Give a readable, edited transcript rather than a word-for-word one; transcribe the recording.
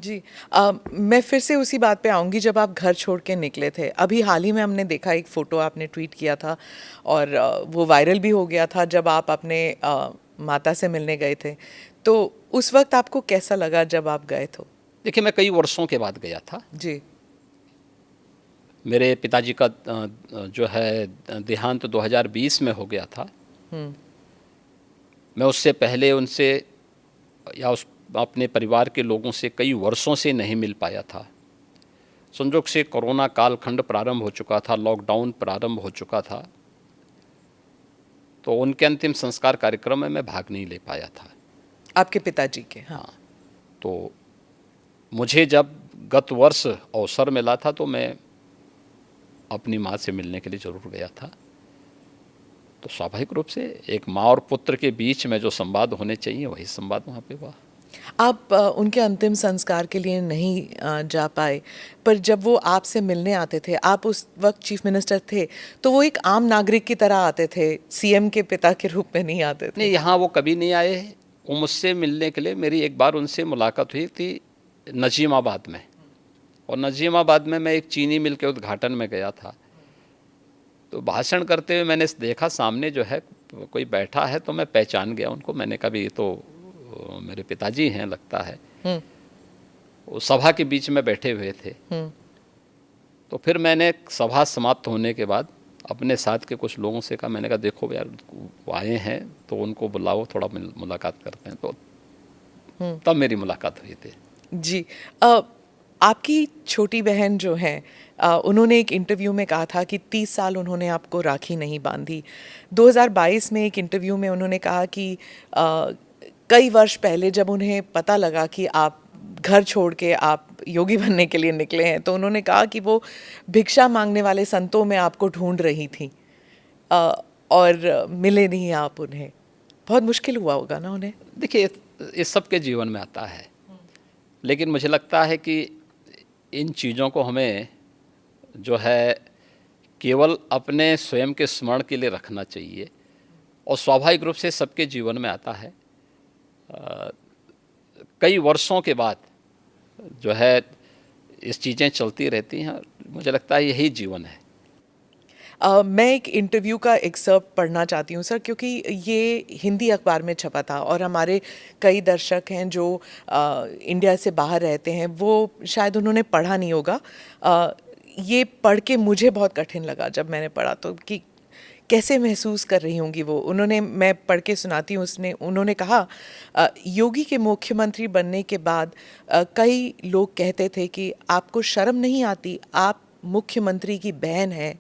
जी। मैं फिर से उसी बात पे आऊँगी जब आप घर छोड़ के निकले थे। अभी हाल ही में हमने देखा एक फ़ोटो आपने ट्वीट किया था और वो वायरल भी हो गया था जब आप अपने माता से मिलने गए थे। तो उस वक़्त आपको कैसा लगा जब आप गए तो? देखिए, मैं कई वर्षों के बाद गया था। जी। मेरे पिताजी का जो है देहांत 2020 में हो गया था। हुँ। मैं उससे पहले उनसे या उस अपने परिवार के लोगों से कई वर्षों से नहीं मिल पाया था। संजोग से कोरोना कालखंड प्रारंभ हो चुका था, लॉकडाउन प्रारंभ हो चुका था, तो उनके अंतिम संस्कार कार्यक्रम में मैं भाग नहीं ले पाया था। आपके पिताजी के, हाँ। हाँ, तो मुझे जब गत वर्ष अवसर मिला था तो मैं अपनी माँ से मिलने के लिए ज़रूर गया था। तो स्वाभाविक रूप से एक माँ और पुत्र के बीच में जो संवाद होने चाहिए वही संवाद वहाँ पे हुआ। आप उनके अंतिम संस्कार के लिए नहीं जा पाए, पर जब वो आपसे मिलने आते थे, आप उस वक़्त चीफ मिनिस्टर थे, तो वो एक आम नागरिक की तरह आते थे, सीएम के पिता के रूप में नहीं आते थे। नहीं, यहाँ वो कभी नहीं आए। वो मुझसे मिलने के लिए मेरी एक बार उनसे मुलाकात हुई थी नजीमाबाद में, और नजीमाबाद में मैं एक चीनी मिल के उद्घाटन में गया था। तो भाषण करते हुए मैंने देखा सामने जो है कोई बैठा है, तो मैं पहचान गया उनको। मैंने कहा भी ये तो मेरे पिताजी हैं लगता है। हुँ। वो सभा के बीच में बैठे हुए थे। हुँ। तो फिर मैंने सभा समाप्त होने के बाद अपने साथ के कुछ लोगों से कहा, मैंने कहा देखो यार वो आए हैं तो उनको बुलाओ, थोड़ा मुलाकात करते हैं। तो तब मेरी मुलाकात हुई थी। जी। आपकी छोटी बहन जो है, उन्होंने एक इंटरव्यू में कहा था कि 30 साल उन्होंने आपको राखी नहीं बांधी। 2022 में एक इंटरव्यू में उन्होंने कहा कि कई वर्ष पहले जब उन्हें पता लगा कि आप घर छोड़ के आप योगी बनने के लिए निकले हैं, तो उन्होंने कहा कि वो भिक्षा मांगने वाले संतों में आपको ढूंढ रही थी और मिले नहीं आप उन्हें। बहुत मुश्किल हुआ होगा ना उन्हें? देखिए, इस सबके जीवन में आता है, लेकिन मुझे लगता है कि इन चीज़ों को हमें जो है केवल अपने स्वयं के स्मरण के लिए रखना चाहिए, और स्वाभाविक रूप से सबके जीवन में आता है। कई वर्षों के बाद जो है इस चीज़ें चलती रहती हैं। मुझे लगता है यही जीवन है। मैं एक इंटरव्यू का एक्सर्प्ट पढ़ना चाहती हूँ सर, क्योंकि ये हिंदी अखबार में छपा था और हमारे कई दर्शक हैं जो इंडिया से बाहर रहते हैं, वो शायद उन्होंने पढ़ा नहीं होगा। ये पढ़ के मुझे बहुत कठिन लगा जब मैंने पढ़ा, तो कि कैसे महसूस कर रही होंगी वो। उन्होंने, मैं पढ़ के सुनाती हूँ, उन्होंने कहा, योगी के मुख्यमंत्री बनने के बाद कई लोग कहते थे कि आपको शर्म नहीं आती, आप मुख्यमंत्री की बहन हैं,